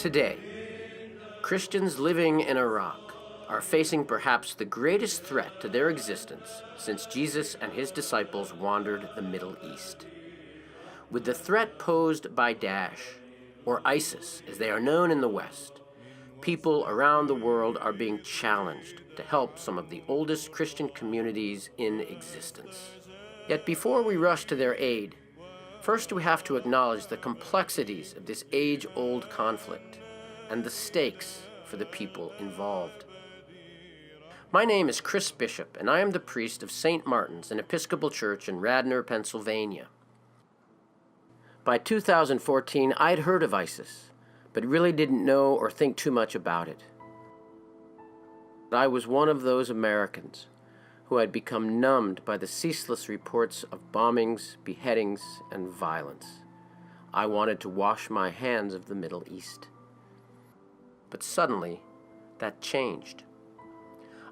Today, Christians living in Iraq are facing perhaps the greatest threat to their existence since Jesus and his disciples wandered the Middle East. With the threat posed by DAESH, or ISIS as they are known in the West, people around the world are being challenged to help some of the oldest Christian communities in existence. Yet before we rush to their aid, first we have to acknowledge the complexities of this age-old conflict and the stakes for the people involved. My name is Chris Bishop, and I am the priest of St. Martin's, an Episcopal church in Radnor, Pennsylvania. By 2014, I'd heard of ISIS, but really didn't know or think too much about it. I was one of those Americans who had become numbed by the ceaseless reports of bombings, beheadings, and violence. I wanted to wash my hands of the Middle East. But suddenly, that changed.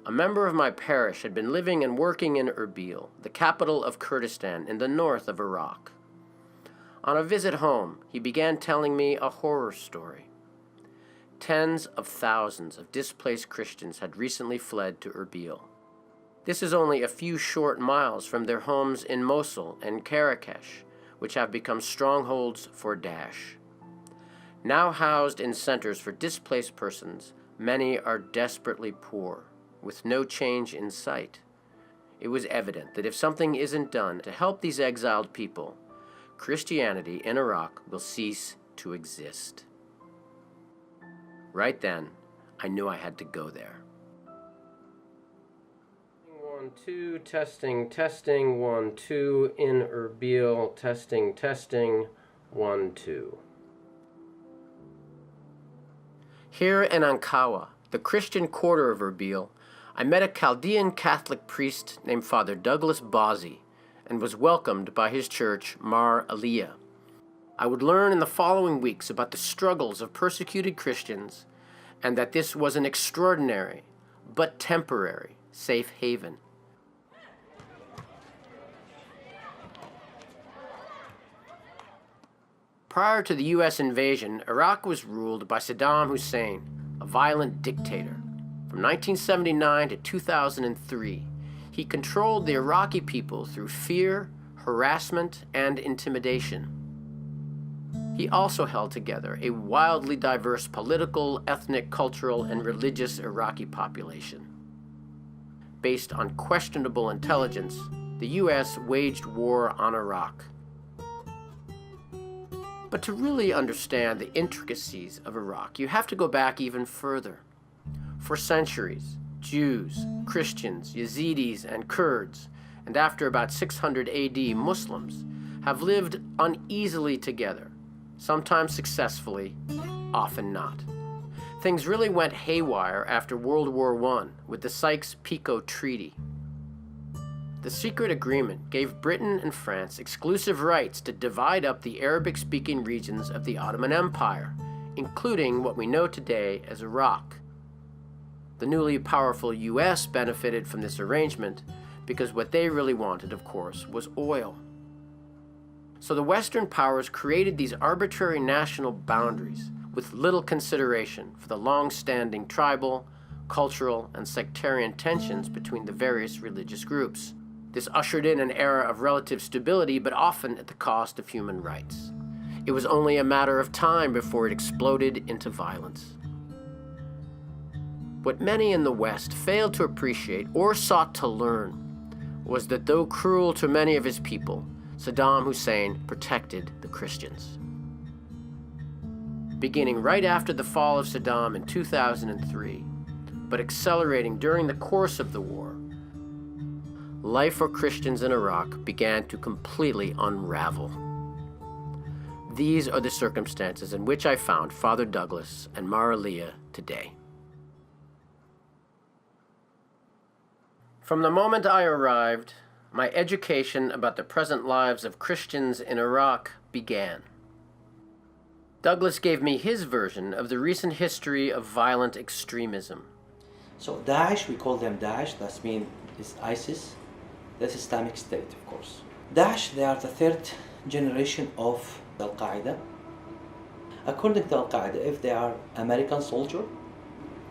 A member of my parish had been living and working in Erbil, the capital of Kurdistan in the north of Iraq. On a visit home, he began telling me a horror story. Tens of thousands of displaced Christians had recently fled to Erbil. This is only a few short miles from their homes in Mosul and Marrakesh, which have become strongholds for DAESH. Now housed in centers for displaced persons, many are desperately poor, with no change in sight. It was evident that if something isn't done to help these exiled people, Christianity in Iraq will cease to exist. Right then, I knew I had to go there. 1, 2, testing, 1, 2, in Erbil, testing, 1, 2. Here in Ankawa, the Christian quarter of Erbil, I met a Chaldean Catholic priest named Father Douglas Bozzi and was welcomed by his church, Mar Aliyah. I would learn in the following weeks about the struggles of persecuted Christians and that this was an extraordinary but temporary safe haven. Prior to the U.S. invasion, Iraq was ruled by Saddam Hussein, a violent dictator. From 1979 to 2003, he controlled the Iraqi people through fear, harassment, and intimidation. He also held together a wildly diverse political, ethnic, cultural, and religious Iraqi population. Based on questionable intelligence, the U.S. waged war on Iraq. But to really understand the intricacies of Iraq, you have to go back even further. For centuries, Jews, Christians, Yazidis, and Kurds, and after about 600 AD, Muslims, have lived uneasily together, sometimes successfully, often not. Things really went haywire after World War I with the Sykes-Picot Treaty. The secret agreement gave Britain and France exclusive rights to divide up the Arabic-speaking regions of the Ottoman Empire, including what we know today as Iraq. The newly powerful U.S. benefited from this arrangement because what they really wanted, of course, was oil. So the Western powers created these arbitrary national boundaries with little consideration for the long-standing tribal, cultural, and sectarian tensions between the various religious groups. This ushered in an era of relative stability, but often at the cost of human rights. It was only a matter of time before it exploded into violence. What many in the West failed to appreciate or sought to learn was that though cruel to many of his people, Saddam Hussein protected the Christians. Beginning right after the fall of Saddam in 2003, but accelerating during the course of the war, life for Christians in Iraq began to completely unravel. These are the circumstances in which I found Father Douglas and Mar Aliyah today. From the moment I arrived, my education about the present lives of Christians in Iraq began. Douglas gave me his version of the recent history of violent extremism. So DAESH, we call them DAESH, that means it's ISIS, that's Islamic State, of course. DAESH, they are the third generation of Al-Qaeda. According to Al-Qaeda, if they are American soldier,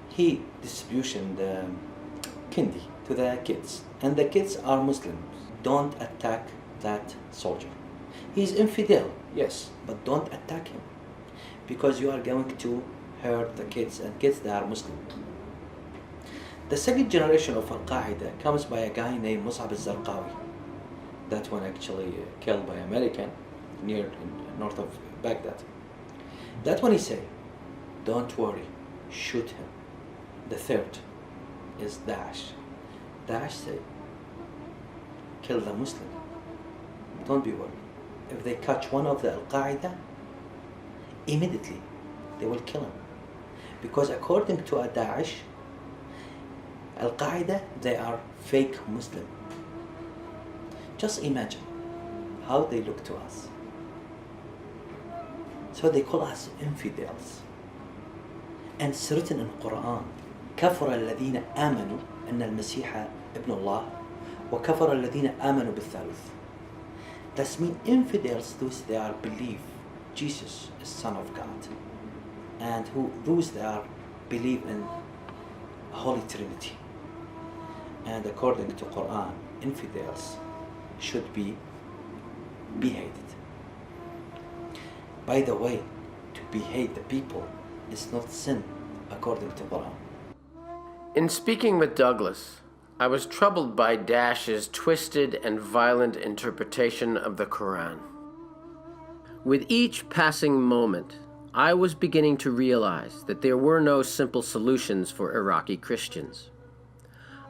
he distribution the kindi to the kids, and the kids are Muslims. Don't attack that soldier. He's infidel, yes, but don't attack him, because you are going to hurt the kids, and kids, they are Muslim. The second generation of Al-Qaeda comes by a guy named Mus'ab al-Zarqawi. That one actually killed by American near north of Baghdad. That one he say, don't worry, shoot him. The third is DAESH. DAESH say, kill the Muslim. Don't be worried. If they catch one of the Al-Qaeda, immediately they will kill him. Because according to a DAESH, Al-Qaeda, they are fake Muslim. Just imagine how they look to us. So they call us infidels. And it's written in Quran, كفر الذين آمنوا أن المسيح ابن الله وكفر الذين آمنوا بالثالث. That means infidels, those they are believe Jesus is Son of God, and those they are believe in Holy Trinity. And according to Quran, infidels should be beheaded. By the way, to behead the people is not sin according to Quran. In speaking with Douglas, I was troubled by DAESH's twisted and violent interpretation of the Quran. With each passing moment, I was beginning to realize that there were no simple solutions for Iraqi Christians.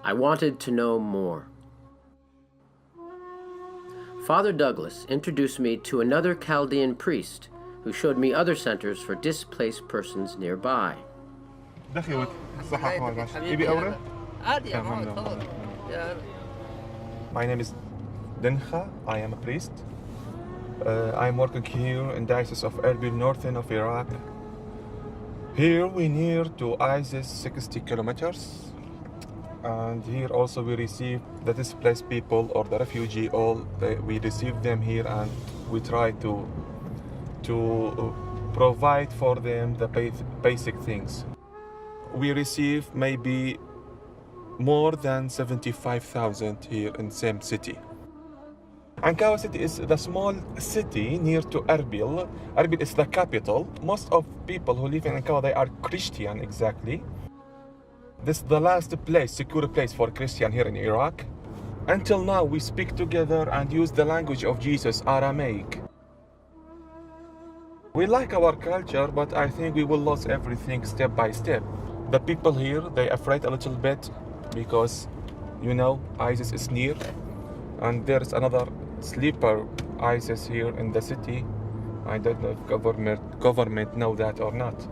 I wanted to know more. Father Douglas introduced me to another Chaldean priest who showed me other centers for displaced persons nearby. My name is Dencha. I am a priest. I'm working here in Diocese of Erbil, northern of Iraq. Here we near to ISIS 60 kilometers. And here also we receive the displaced people or the refugee. We receive them here, and we try to provide for them the basic things. We receive maybe more than 75,000 here in same city. Ankawa city is the small city near to Erbil. Erbil is the capital. Most of people who live in Ankawa, they are Christian exactly. This is the last place, secure place for Christian here in Iraq. Until now, we speak together and use the language of Jesus, Aramaic. We like our culture, but I think we will lose everything step by step. The people here, they afraid a little bit because, ISIS is near. And there's another sleeper ISIS here in the city. I don't know if government know that or not.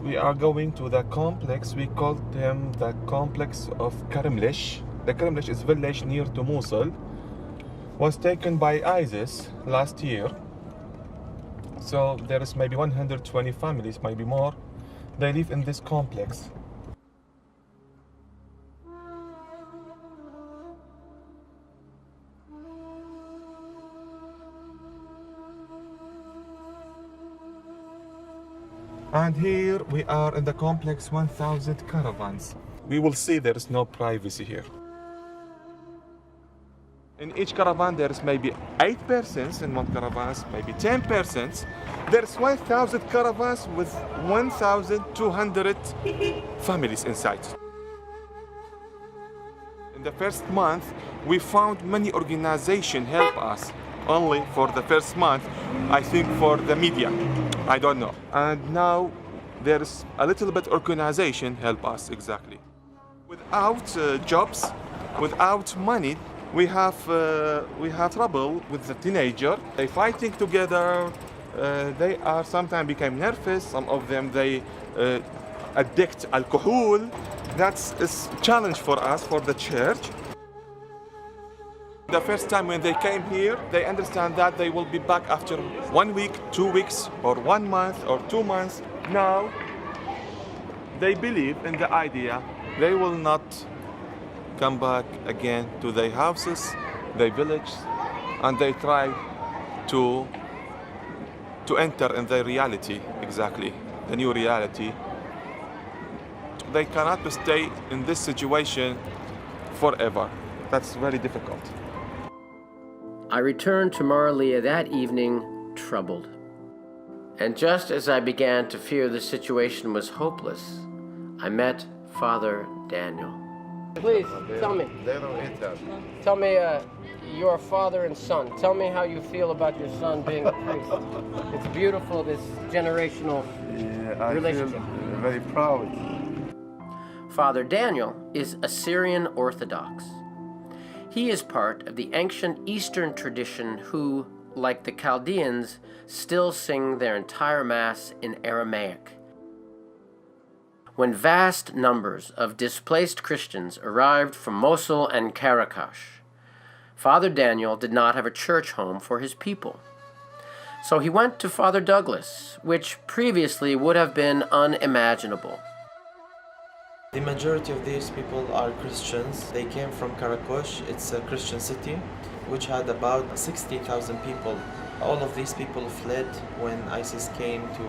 We are going to the complex. We call them the complex of Karimlish. The Karimlish is village near to Mosul. Was taken by ISIS last year. So there is maybe 120 families, maybe more. They live in this complex. And here we are in the complex 1,000 caravans. We will see there is no privacy here. In each caravan there is maybe 8 persons in one caravan, maybe 10 persons. There's 1,000 caravans with 1,200 families inside. In the first month, we found many organizations help us. Only for the first month, I think for the media, I don't know. And now there's a little bit organization help us exactly. Without jobs, without money, we have trouble with the teenager. They fighting together. They are sometimes become nervous. Some of them they addict alcohol. That's a challenge for us for the church. The first time when they came here, they understand that they will be back after 1 week, 2 weeks, or 1 month, or 2 months. Now, they believe in the idea they will not come back again to their houses, their village, and they try to to enter in their reality, exactly, the new reality. They cannot stay in this situation forever. That's very difficult. I returned to Marlia that evening, troubled. And just as I began to fear the situation was hopeless, I met Father Daniel. Please, tell me. They don't eat that. Tell me, your father and son. Tell me how you feel about your son being a priest. It's beautiful, this generational relationship. I feel very proud. Father Daniel is Assyrian Orthodox. He is part of the ancient Eastern tradition who, like the Chaldeans, still sing their entire Mass in Aramaic. When vast numbers of displaced Christians arrived from Mosul and Karakash, Father Daniel did not have a church home for his people. So he went to Father Douglas, which previously would have been unimaginable. The majority of these people are Christians. They came from Karakosh. It's a Christian city which had about 60,000 people. All of these people fled when ISIS came to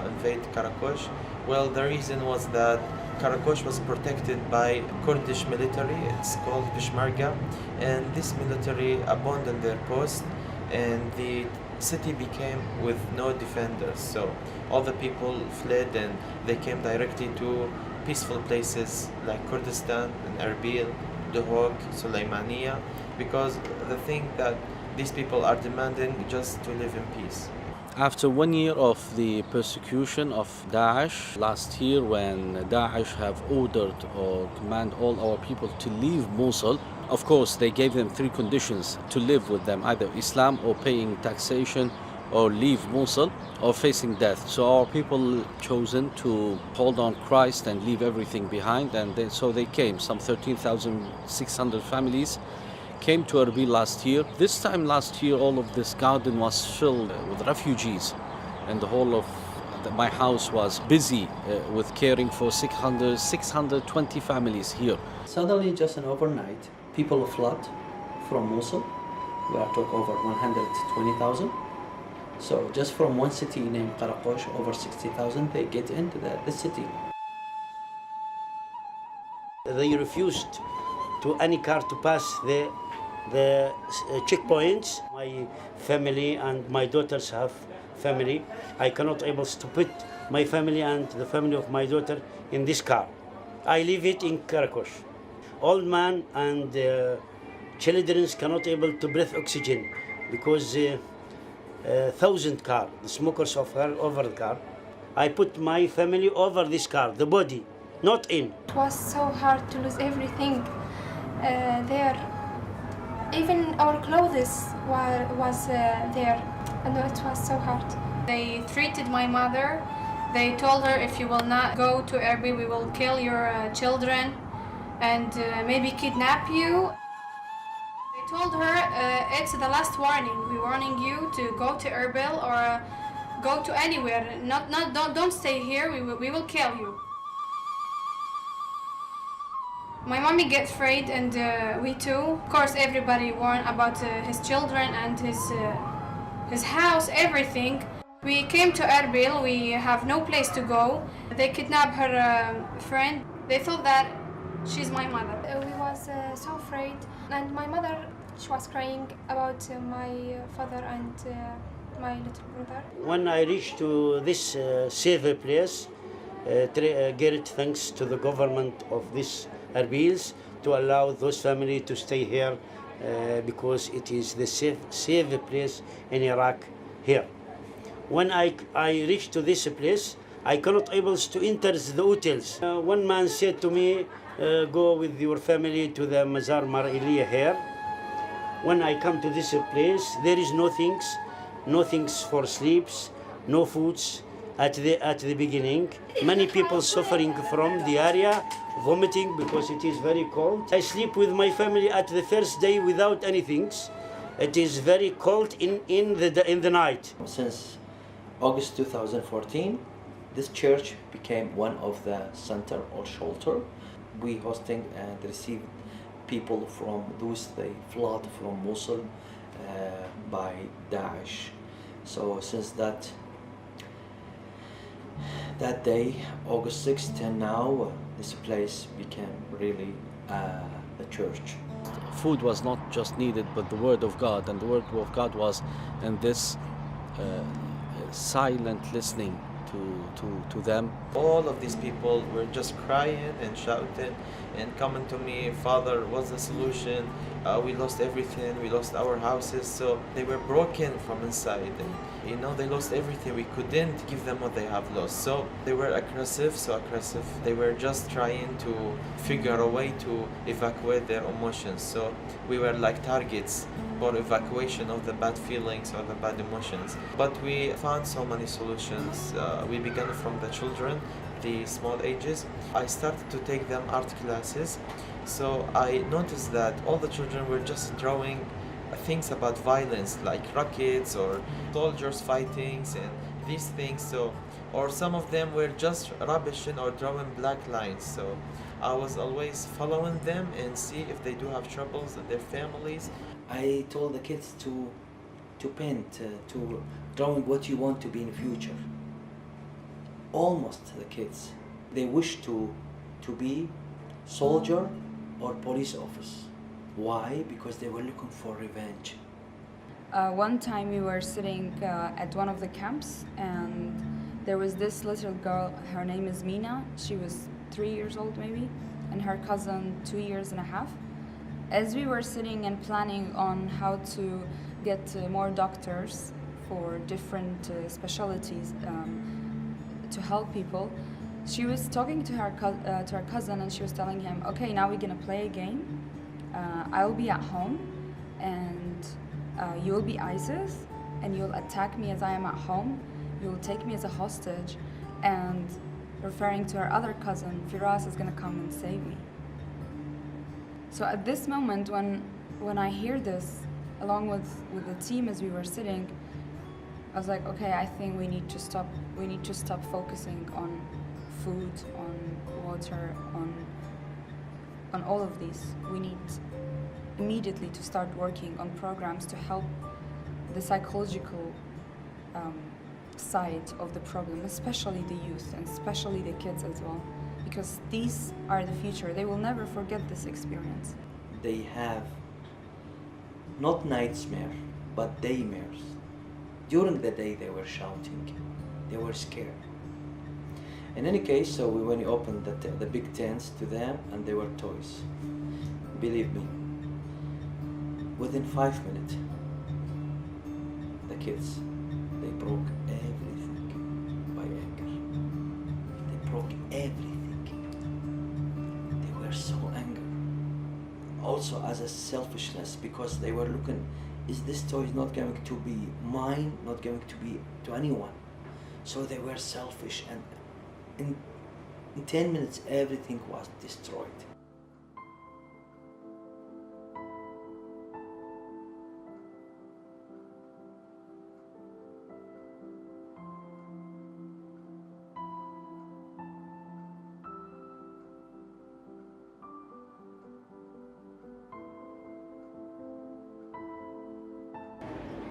invade Karakosh. Well, the reason was that Karakosh was protected by Kurdish military. It's called Peshmerga, and this military abandoned their post, and the city became with no defenders. So all the people fled, and they came directly to peaceful places like Kurdistan and Erbil, Duhok, Sulaimaniya, because the thing that these people are demanding just to live in peace. After 1 year of the persecution of Daesh, last year when Daesh have ordered or command all our people to leave Mosul, of course they gave them 3 conditions to live with them, either Islam or paying taxation or leave Mosul or facing death. So our people chosen to hold on Christ and leave everything behind, and so they came. Some 13,600 families came to Erbil last year. This time last year, all of this garden was filled with refugees, and the whole of my house was busy with caring for 620 families here. Suddenly, just an overnight, people flood from Mosul. We are talking over 120,000. So just from one city named Karakosh, over 60,000, they get into the city. They refused to any car to pass the checkpoints. My family and my daughters have family. I cannot able to put my family and the family of my daughter in this car. I leave it in Karakosh. Old man and children cannot able to breathe oxygen because 1,000 car, the smokers of her over the car. I put my family over this car, the body, not in. It was so hard to lose everything there. Even our clothes was there. And it was so hard. They treated my mother. They told her, if you will not go to Erbil, we will kill your children and maybe kidnap you. They told her, it's the last warning. We're warning you to go to Erbil or go to anywhere. Don't stay here. We will kill you. My mommy gets afraid, and we too. Of course, everybody warned about his children and his house, everything. We came to Erbil. We have no place to go. They kidnapped her friend. They thought that she's my mother. We was so afraid, and my mother, she was crying about my father and my little brother. When I reached to this safe place, great thanks to the government of this Erbils to allow those families to stay here because it is the safe place in Iraq here. When I reached to this place, I cannot able to enter the hotels. One man said to me, go with your family to the Mazar Mar'iliya here. When I come to this place, there is no things for sleeps, no foods at the beginning. Many people suffering from the area, vomiting because it is very cold. I sleep with my family at the first day without anything. It is very cold in the night. Since August 2014, this church became one of the center or shelter. We hosting and receive people from those they fled from Mosul by Daesh. So since that day, August 6th, and now this place became really a church. Food was not just needed, but the word of God, and the word of God was in this silent listening to them. All of these people were just crying and shouting and coming to me, Father, what's the solution? We lost everything, we lost our houses. So they were broken from inside, and they lost everything. We couldn't give them what they have lost. So they were aggressive, so aggressive. They were just trying to figure a way to evacuate their emotions. So we were like targets for evacuation of the bad feelings or the bad emotions. But we found so many solutions. We began from the children, the small ages. I started to take them art classes. So I noticed that all the children were just drawing things about violence, like rockets or soldiers fighting and these things. So, or some of them were just rubbishing or drawing black lines. So I was always following them and see if they do have troubles with their families. I told the kids to paint, to drawing what you want to be in the future. Almost the kids, they wish to be soldier or police officer. Why? Because they were looking for revenge. One time we were sitting at one of the camps, and there was this little girl. Her name is Mina. She was 3 years old maybe, and her cousin 2 years and a half. As we were sitting and planning on how to get more doctors for different specialties to help people, she was talking to her cousin, and she was telling him, okay, now we're gonna play a game. I will be at home, and you will be ISIS, and you'll attack me as I am at home. You'll take me as a hostage, and referring to her other cousin, Firas is gonna come and save me. So at this moment, when I hear this, along with the team as we were sitting, I was like, okay, I think we need to stop. We need to stop focusing on food, on water, on all of these. We need immediately to start working on programs to help the psychological side of the problem, especially the youth and especially the kids as well, because these are the future. They will never forget this experience. They have not nightmare, but daymares. During the day they were shouting, they were scared. In any case, so when we opened the big tents to them, and they were toys. Believe me, within 5 minutes, the kids, they broke everything by anger. They broke everything. They were so angry. Also as a selfishness, because they were looking, is this toy not going to be mine, not going to be to anyone? So they were selfish, and in 10 minutes everything was destroyed.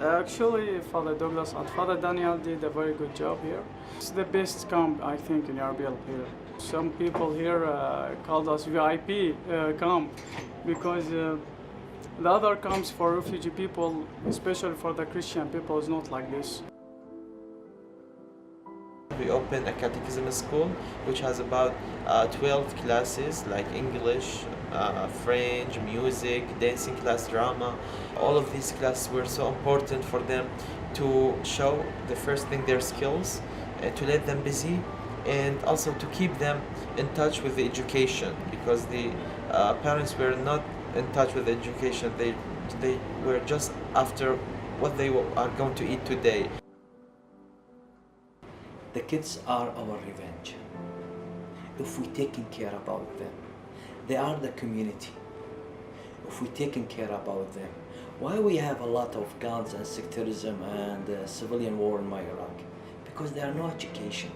Actually, Father Douglas and Father Daniel did a very good job here. It's the best camp, I think, in Erbil here. Some people here called us VIP camp, because the other camps for refugee people, especially for the Christian people, is not like this. We opened a catechism school which has about 12 classes, like English, French, music, dancing class, drama. All of these classes were so important for them to show, the first thing, their skills, to let them busy, and also to keep them in touch with the education, because the parents were not in touch with the education. They were just after what they are going to eat today. The kids are our revenge. If we taking care about them, they are the community. If we taking care about them, why we have a lot of guns and sectarism and civilian war in my Iraq? Because there are no education.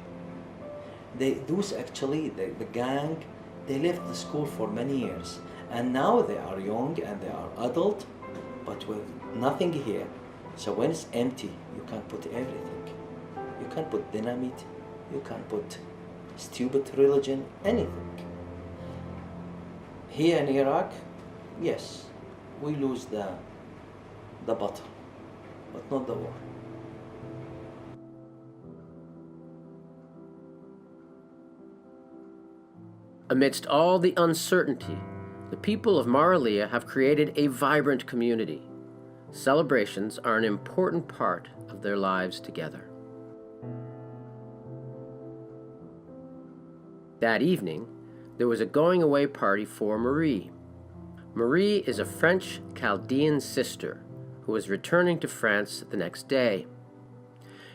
Those actually, the gang, they left the school for many years, and now they are young and they are adult, but with nothing here. So when it's empty, you can't put everything. You can't put dynamite, you can't put stupid religion, anything. Here in Iraq, yes, we lose the battle, but not the war. Amidst all the uncertainty, the people of Maraliya have created a vibrant community. Celebrations are an important part of their lives together. That evening, there was a going-away party for Marie. Marie is a French Chaldean sister who was returning to France the next day.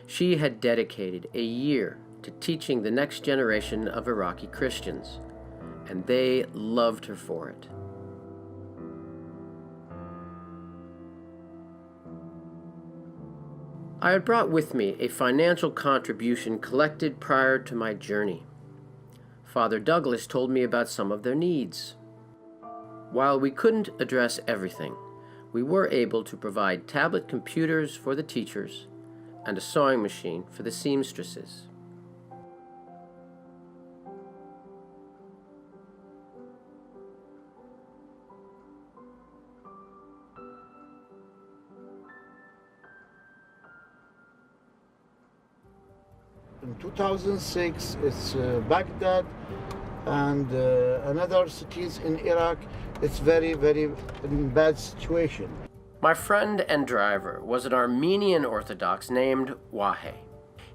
She had dedicated a year to teaching the next generation of Iraqi Christians, and they loved her for it. I had brought with me a financial contribution collected prior to my journey. Father Douglas told me about some of their needs. While we couldn't address everything, we were able to provide tablet computers for the teachers and a sewing machine for the seamstresses. In 2006, it's Baghdad and another cities in Iraq. It's very, very bad situation. My friend and driver was an Armenian Orthodox named Wahe.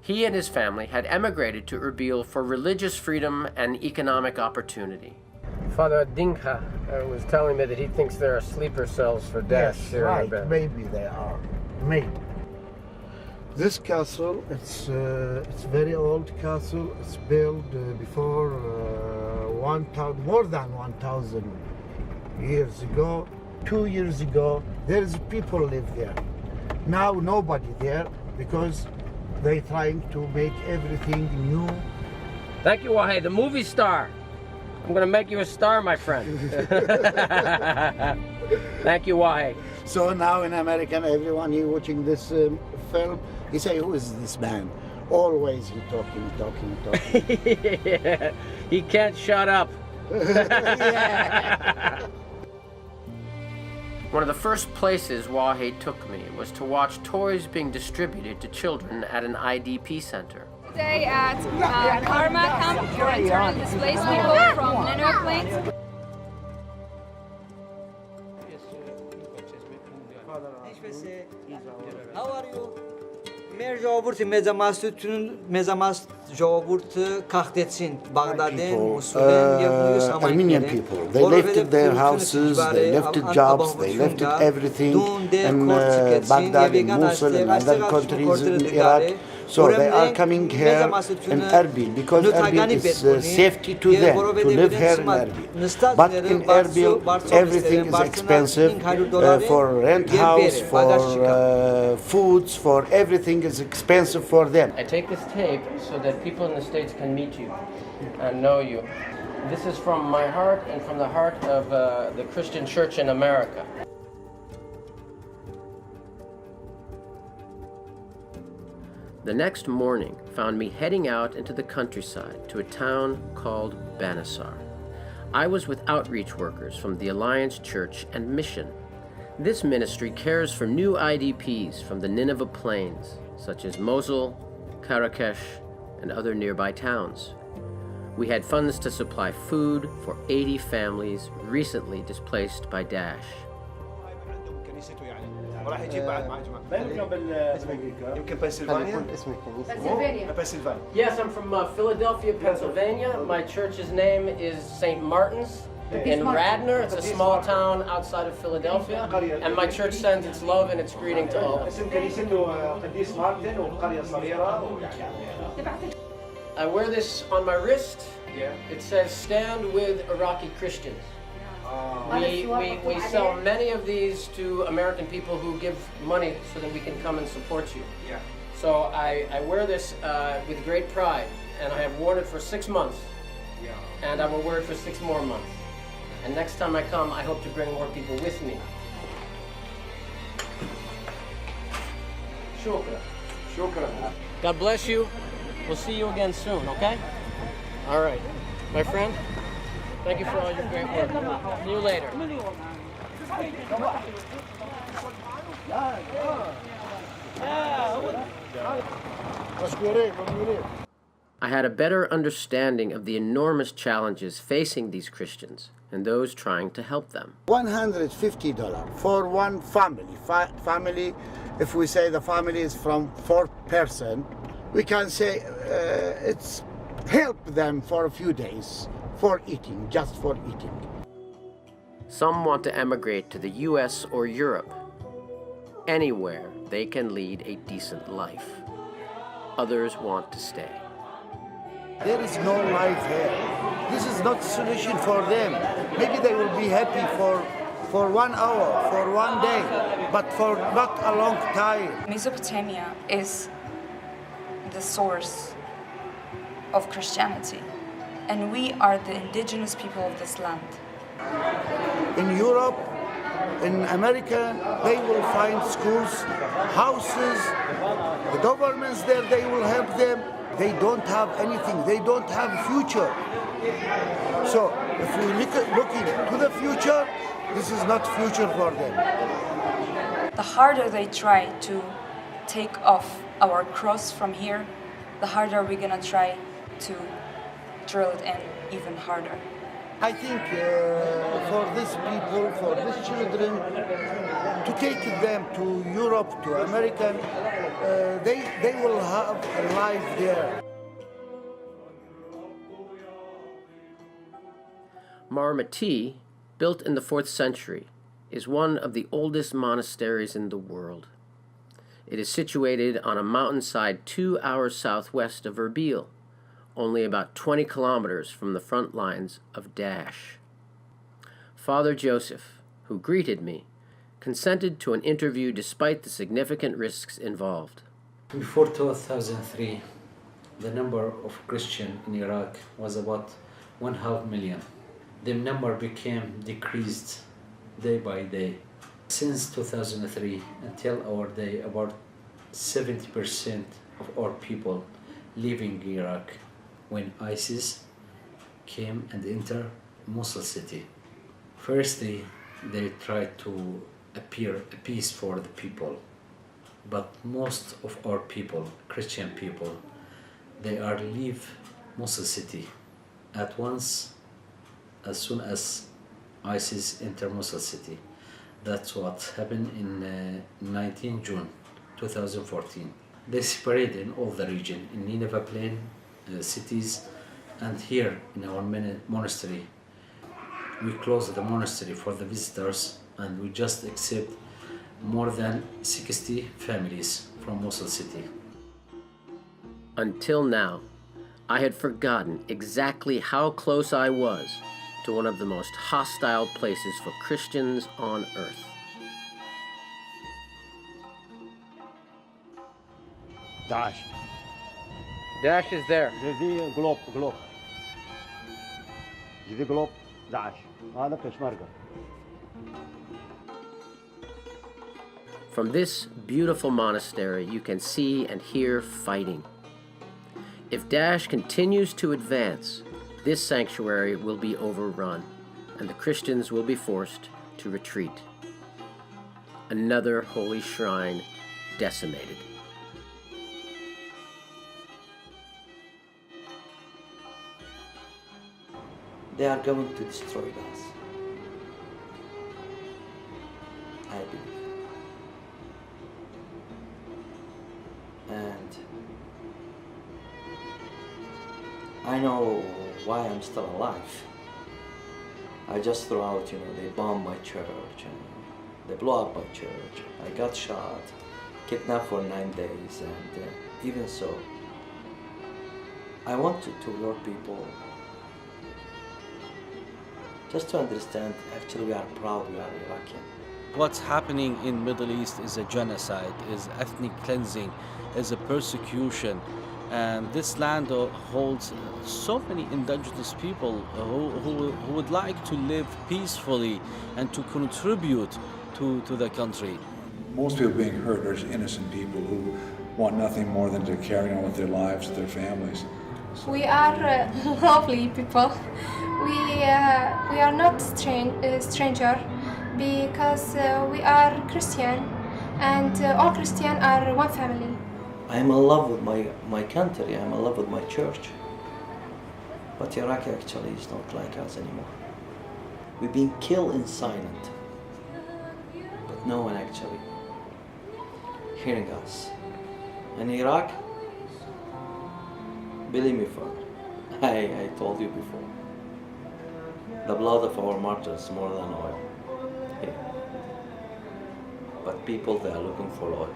He and his family had emigrated to Erbil for religious freedom and economic opportunity. Father Dinka was telling me that he thinks there are sleeper cells for DAESH here in Erbil. Maybe they are, maybe. This castle, it's very old castle. It's built before more than 1,000 years ago. 2 years ago, there's people live there. Now nobody there because they're trying to make everything new. Thank you, Wahe, the movie star. I'm going to make you a star, my friend. Thank you, Wahe. So now in America, everyone here watching this film, he say, who is this man? Always he talking. Yeah, he can't shut up. Yeah. One of the first places Wahe took me was to watch toys being distributed to children at an IDP center. Today at Karma camp for internally displaced people from Nineveh Plains. How are you? Մեր ժողովուրդը մեծամասնությունն ժողովուրդը քաղտեցին Բաղդադեն, Մոսուլեն եւ մյուս Armenian people. They left their houses, they left jobs, they left everything in Baghdad, in Mosul, and other countries in Iraq. So they are coming here in Erbil because Erbil is safety to them to live here in Erbil. But in Erbil, everything is expensive for rent house, for foods, for everything is expensive for them. I take this tape so that people in the States can meet you and know you. This is from my heart and from the heart of the Christian church in America. The next morning found me heading out into the countryside to a town called Banasar. I was with outreach workers from the Alliance Church and Mission. This ministry cares for new IDPs from the Nineveh Plains, such as Mosul, Karakesh, and other nearby towns. We had funds to supply food for 80 families recently displaced by DAESH. Yes, I'm from Philadelphia, Pennsylvania. My church's name is St. Martin's in Radnor. It's a small town outside of Philadelphia. And my church sends its love and its greeting to all. I wear this on my wrist. It says, "Stand with Iraqi Christians." We sell many of these to American people who give money so that we can come and support you. Yeah. So I wear this with great pride, and I have worn it for 6 months. Yeah. And I will wear it for 6 more months. And next time I come, I hope to bring more people with me. God bless you. We'll see you again soon, okay? All right. My friend, thank you for all your great work. See you later. I had a better understanding of the enormous challenges facing these Christians and those trying to help them. $150 for one family. Family, if we say the family is from 4 person, we can say it's help them for a few days for eating, just for eating. Some want to emigrate to the US or Europe, anywhere they can lead a decent life. Others want to stay. There is no life here. This is not a solution for them. Maybe they will be happy for 1 hour, for 1 day, but for not a long time. Mesopotamia is the source of Christianity, and we are the indigenous people of this land. In Europe, in America, they will find schools, houses, the governments there, they will help them. They don't have anything, they don't have future. So if we looking to the future, this is not future for them. The harder they try to take off our cross from here, the harder we're gonna try to drill it in even harder. I think for these people, for these children, to take them to Europe, to America, they will have a life there. Marmati, built in the 4th century, is one of the oldest monasteries in the world. It is situated on a mountainside 2 hours southwest of Erbil, only about 20 kilometers from the front lines of DAESH. Father Joseph, who greeted me, consented to an interview despite the significant risks involved. Before 2003, the number of Christians in Iraq was about 1/2 million. The number became decreased day by day. Since 2003 until our day, about 70% of our people leaving Iraq when ISIS came and entered Mosul city. Firstly, they tried to appear a peace for the people, but most of our people, Christian people, they are leave Mosul city at once as soon as ISIS enter Mosul city. That's what happened in 19 June 2014. They separated in all the region, in Nineveh Plain, cities, and here in our monastery. We closed the monastery for the visitors, and we just accept more than 60 families from Mosul city. Until now, I had forgotten exactly how close I was to one of the most hostile places for Christians on earth. DAESH. DAESH is there. The globe. The globe, DAESH. هذا Peshmerga. From this beautiful monastery, you can see and hear fighting. If DAESH continues to advance, this sanctuary will be overrun, and the Christians will be forced to retreat. Another holy shrine decimated. They are going to destroy us. I believe. And I know why I'm still alive. I just threw out, they bombed my church, and they blew up my church. I got shot, kidnapped for 9 days, and even so, I want to your people just to understand, actually we are proud, we are Iraqi. What's happening in Middle East is a genocide, is ethnic cleansing, is a persecution. And this land holds so many indigenous people who would like to live peacefully and to contribute to the country. Most people being hurt are innocent people who want nothing more than to carry on with their lives, with their families. We are lovely people. We are not stranger because we are Christian, and all Christians are one family. I'm in love with my country, I'm in love with my church. But Iraq actually is not like us anymore. We've been killed in silence, but no one actually hearing us. In Iraq, believe me, father, I told you before, the blood of our martyrs more than oil. Here. But people, they are looking for oil.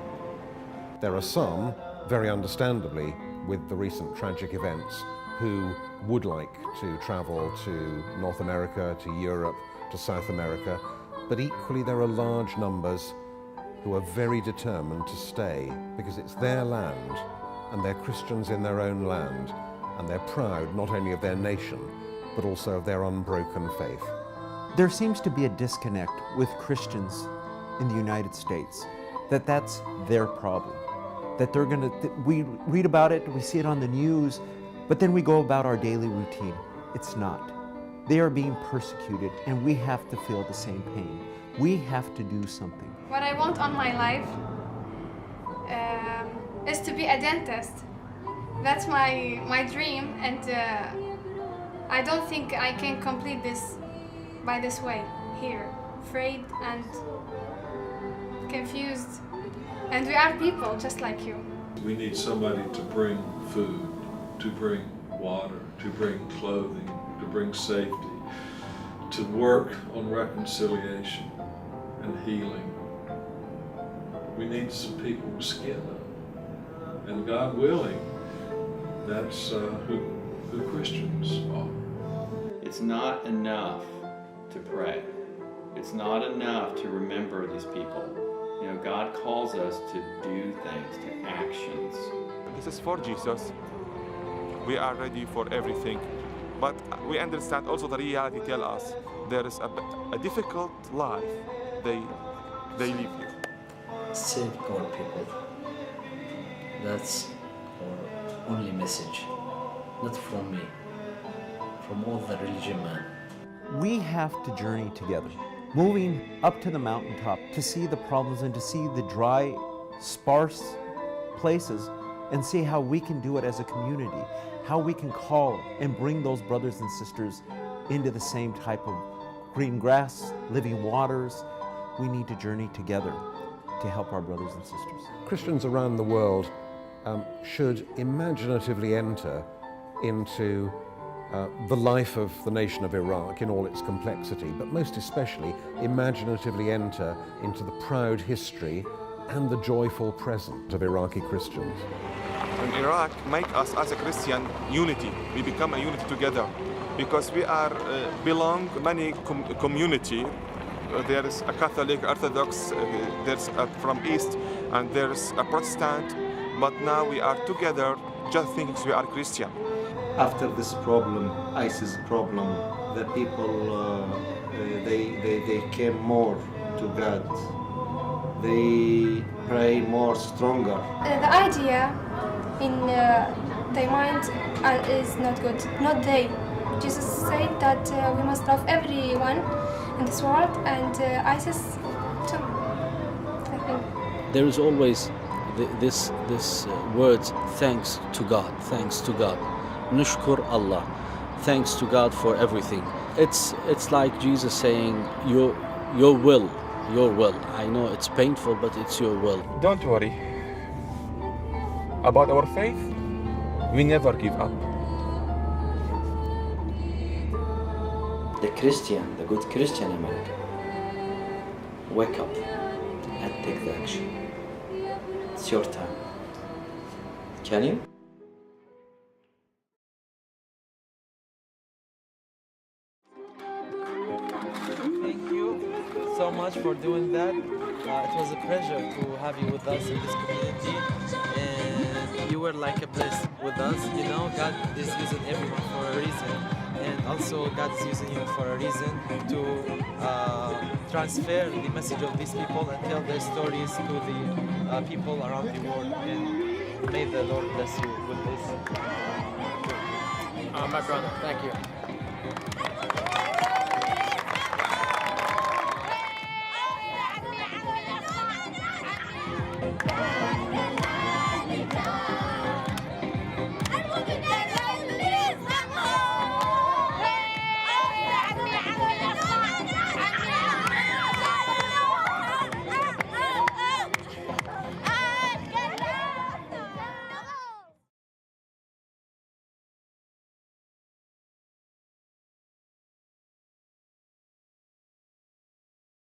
There are some, very understandably, with the recent tragic events, who would like to travel to North America, to Europe, to South America, but equally there are large numbers who are very determined to stay because it's their land and they're Christians in their own land and they're proud not only of their nation but also of their unbroken faith. There seems to be a disconnect with Christians in the United States, that's their problem, that they're we read about it, we see it on the news, but then we go about our daily routine. It's not. They are being persecuted and we have to feel the same pain. We have to do something. What I want on my life is to be a dentist. That's my dream, and I don't think I can complete this by this way, here, afraid and confused. And we are people just like you. We need somebody to bring food, to bring water, to bring clothing, to bring safety, to work on reconciliation and healing. We need some people with skin up. And God willing, that's who Christians are. It's not enough to pray. It's not enough to remember these people. You know, God calls us to do things, to actions. This is for Jesus. We are ready for everything. But we understand also the reality tell us there is a difficult life they live here. Save our people. That's our only message. Not from me, from all the religion men. We have to journey together, moving up to the mountaintop to see the problems and to see the dry, sparse places and see how we can do it as a community, how we can call and bring those brothers and sisters into the same type of green grass, living waters. We need to journey together to help our brothers and sisters. Christians around the world should imaginatively enter into the life of the nation of Iraq in all its complexity, but most especially imaginatively enter into the proud history and the joyful present of Iraqi Christians. In Iraq, make us as a Christian unity. We become a unity together because we are belong many community. There is a Catholic, Orthodox, there's from East, and there's a Protestant. But now we are together, just thinking we are Christian. After this problem, ISIS problem, the people they came more to God. They pray more stronger. The idea in their mind is not good. Not they. Jesus said that we must love everyone in this world, and ISIS too, I think. There is always this word, thanks to God, thanks to God. Nushkur Allah, thanks to God for everything. It's like Jesus saying, your will, your will. I know it's painful, but it's your will. Don't worry. About our faith, we never give up. The Christian, the good Christian America, wake up and take the action. It's your time. Can you? Thank you so much for doing that. It was a pleasure to have you with us in this community, and you were like a blessed with us. You know, God is using everyone for a reason, and also God is using you for a reason to transfer the message of these people and tell their stories to the people around the world. And may the Lord bless you with this. My brother, thank you.